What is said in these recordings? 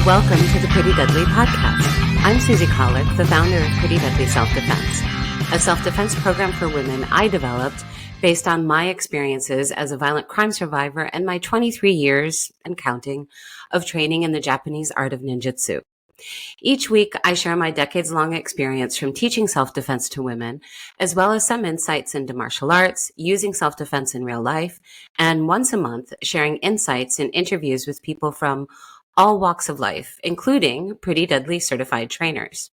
Welcome to the Pretty Deadly podcast. I'm Susie Colick, the founder of Pretty Deadly Self-Defense, a self-defense program for women I developed based on my experiences as a violent crime survivor and my 23 years and counting of training in the Japanese art of ninjutsu. Each week, I share my decades-long experience from teaching self-defense to women, as well as some insights into martial arts, using self-defense in real life, and once a month, sharing insights and interviews with people from all walks of life, including Pretty Deadly certified trainers.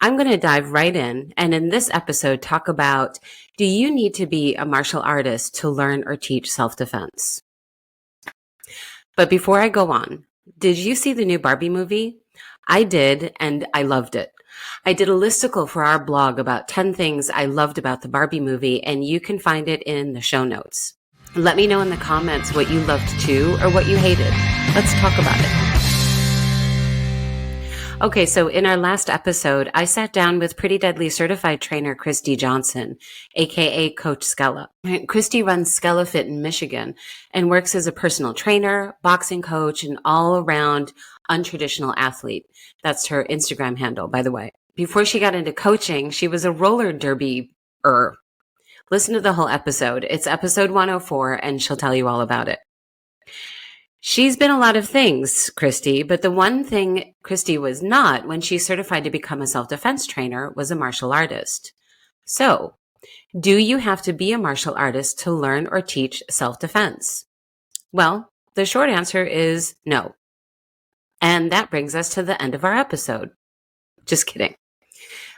I'm going to dive right in this episode, talk about, do you need to be a martial artist to learn or teach self-defense? But before I go on, did you see the new Barbie movie? I did, and I loved it. I did a listicle for our blog about 10 things I loved about the Barbie movie, and you can find it in the show notes. Let me know in the comments what you loved too or what you hated. Let's talk about it. Okay, so in our last episode, I sat down with Pretty Deadly certified trainer Christy Johnson, aka Coach Skella. Christy runs Skella Fit in Michigan and works as a personal trainer, boxing coach, and all-around untraditional athlete. That's her Instagram handle, by the way. Before she got into coaching, she was a roller derby-er. Listen to the whole episode. It's episode 104, and she'll tell you all about it. She's been a lot of things, Christy, but the one thing Christy was not when she certified to become a self-defense trainer was a martial artist. So, do you have to be a martial artist to learn or teach self-defense? Well, the short answer is no. And that brings us to the end of our episode. Just kidding.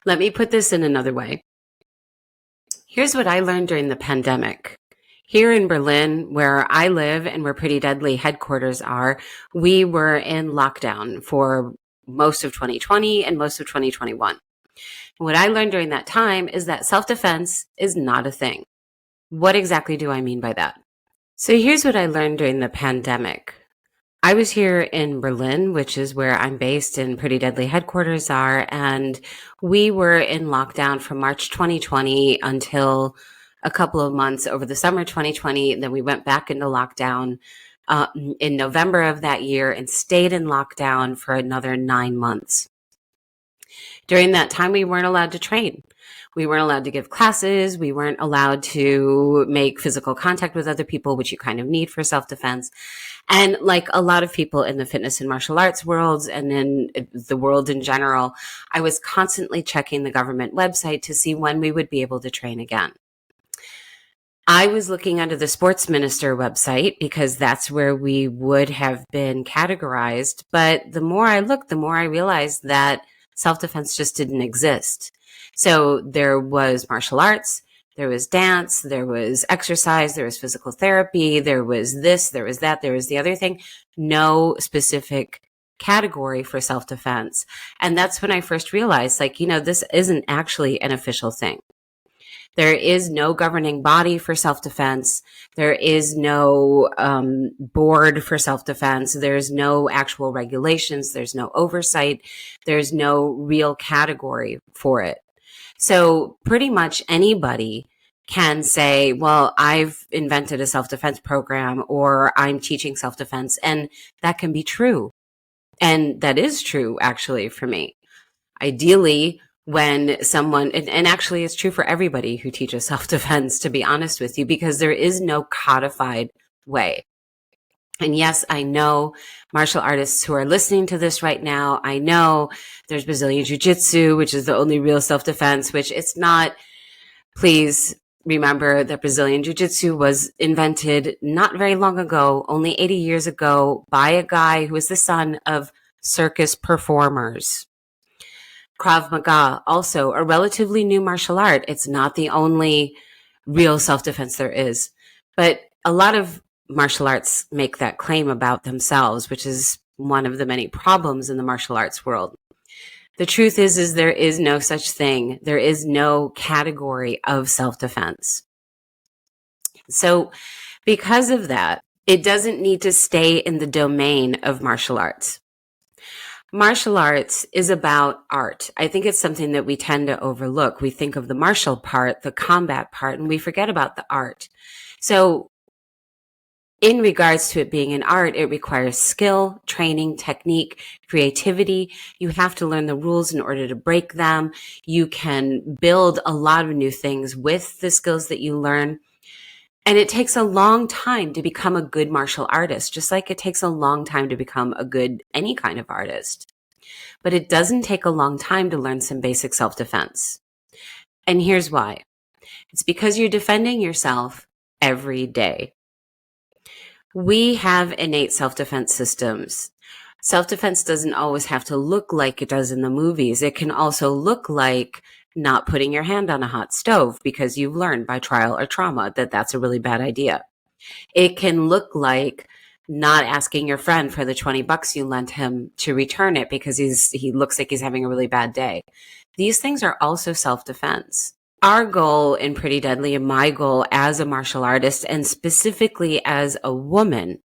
Let me put this in another way. Here's what I learned during the pandemic. Here in Berlin, where I live and where Pretty Deadly headquarters are, we were in lockdown for most of 2020 and most of 2021. What I learned during that time is that self-defense is not a thing. What exactly do I mean by that? So here's what I learned during the pandemic. I was here in Berlin, which is where I'm based and Pretty Deadly headquarters are, and we were in lockdown from March 2020 until a couple of months over the summer 2020. Then we went back into lockdown in November of that year and stayed in lockdown for another 9 months. During that time, we weren't allowed to train. We weren't allowed to give classes. We weren't allowed to make physical contact with other people, which you kind of need for self-defense. And like a lot of people in the fitness and martial arts worlds and in the world in general, I was constantly checking the government website to see when we would be able to train again. I was looking under the sports minister website because that's where we would have been categorized. But the more I looked, the more I realized that self-defense just didn't exist. So there was martial arts, there was dance, there was exercise, there was physical therapy, there was this, there was that, there was the other thing. No specific category for self-defense. And that's when I first realized, this isn't actually an official thing. There is no governing body for self-defense. There is no board for self-defense. There's no actual regulations. There's no oversight. There's no real category for it. So pretty much anybody can say, well, I've invented a self-defense program or I'm teaching self-defense, and that can be true. And that is true, actually, for me. Ideally, when someone, and actually it's true for everybody who teaches self-defense, to be honest with you, because there is no codified way. And yes, I know martial artists who are listening to this right now. I know there's Brazilian Jiu-Jitsu, which is the only real self-defense, which it's not. Please remember that Brazilian Jiu-Jitsu was invented not very long ago, only 80 years ago, by a guy who was the son of circus performers. Krav Maga, also a relatively new martial art. It's not the only real self-defense there is. But a lot of martial arts make that claim about themselves, which is one of the many problems in the martial arts world. The truth is there is no such thing. There is no category of self-defense. So because of that, it doesn't need to stay in the domain of martial arts. Martial arts is about art. I think it's something that we tend to overlook. We think of the martial part, the combat part, and we forget about the art. So in regards to it being an art, it requires skill, training, technique, creativity. You have to learn the rules in order to break them. You can build a lot of new things with the skills that you learn. And it takes a long time to become a good martial artist, just like it takes a long time to become a good any kind of artist. But it doesn't take a long time to learn some basic self-defense. And here's why. It's because you're defending yourself every day. We have innate self-defense systems. Self-defense doesn't always have to look like it does in the movies. It can also look like not putting your hand on a hot stove because you've learned by trial or trauma that that's a really bad idea. It can look like not asking your friend for the $20 you lent him to return it because he looks like he's having a really bad day. These things are also self-defense. Our goal in Pretty Deadly, and my goal as a martial artist, and specifically as a woman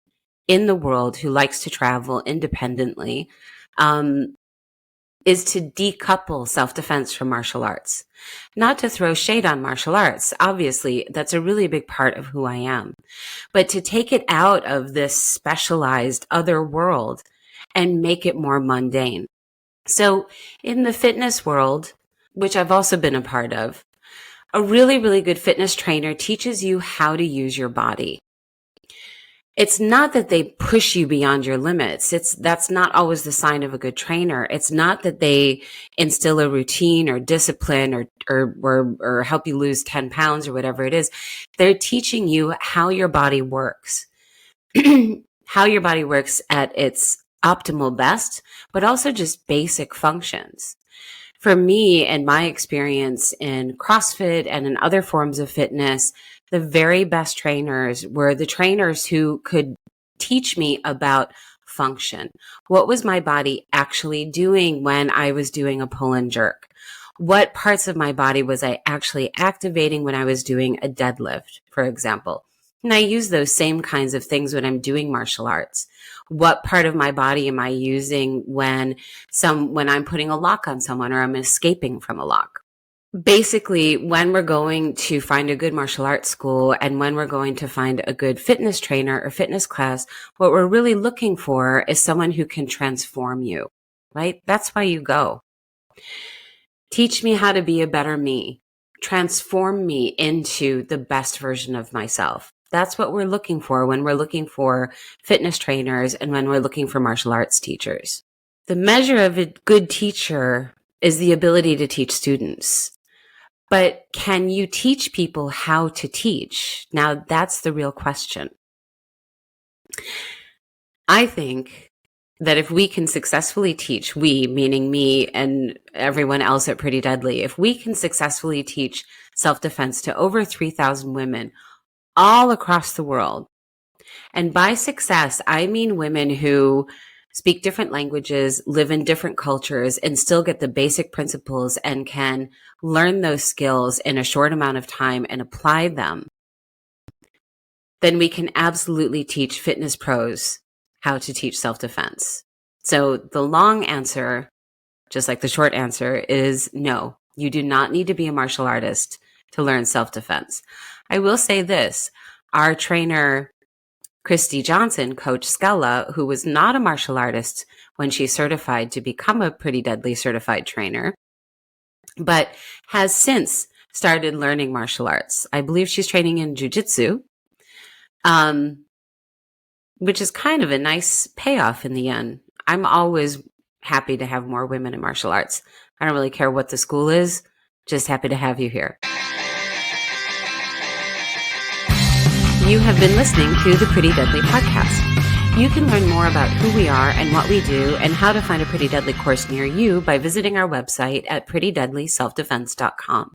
in the world who likes to travel independently, is to decouple self-defense from martial arts. Not to throw shade on martial arts. Obviously, that's a really big part of who I am. But to take it out of this specialized other world and make it more mundane. So in the fitness world, which I've also been a part of, a really, really good fitness trainer teaches you how to use your body. It's not that they push you beyond your limits. That's not always the sign of a good trainer. It's not that they instill a routine or discipline or help you lose 10 pounds or whatever it is. They're teaching you how your body works, how your body works at its optimal best, but also just basic functions. For me and my experience in CrossFit and in other forms of fitness, the very best trainers were the trainers who could teach me about function. What was my body actually doing when I was doing a pull and jerk? What parts of my body was I actually activating when I was doing a deadlift, for example? And I use those same kinds of things when I'm doing martial arts. What part of my body am I using when I'm putting a lock on someone or I'm escaping from a lock? Basically, when we're going to find a good martial arts school and when we're going to find a good fitness trainer or fitness class, what we're really looking for is someone who can transform you, right? That's why you go. Teach me how to be a better me. Transform me into the best version of myself. That's what we're looking for when we're looking for fitness trainers and when we're looking for martial arts teachers. The measure of a good teacher is the ability to teach students. But can you teach people how to teach? Now, that's the real question. I think that if we can successfully teach, we, meaning me and everyone else at Pretty Deadly, if we can successfully teach self-defense to over 3,000 women all across the world, and by success, I mean women who speak different languages, live in different cultures, and still get the basic principles and can learn those skills in a short amount of time and apply them, then we can absolutely teach fitness pros how to teach self-defense. So the long answer, just like the short answer, is no. You do not need to be a martial artist to learn self-defense. I will say this, our trainer, Christy Johnson, Coach Skella, who was not a martial artist when she certified to become a Pretty Deadly certified trainer, but has since started learning martial arts. I believe she's training in jiu-jitsu, which is kind of a nice payoff in the end. I'm always happy to have more women in martial arts. I don't really care what the school is, just happy to have you here. You have been listening to the Pretty Deadly podcast. You can learn more about who we are and what we do and how to find a Pretty Deadly course near you by visiting our website at prettydeadlyselfdefense.com.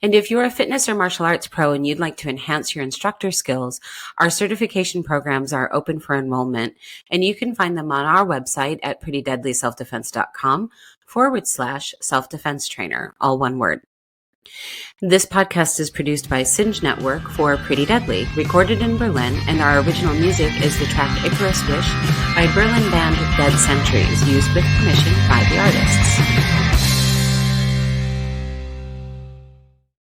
And if you're a fitness or martial arts pro and you'd like to enhance your instructor skills, our certification programs are open for enrollment, and you can find them on our website at prettydeadlyselfdefense.com/self-defense trainer, all one word. This podcast is produced by Singe Network for Pretty Deadly, recorded in Berlin, and our original music is the track Icarus Wish by Berlin band Dead Centuries, used with permission by the artists.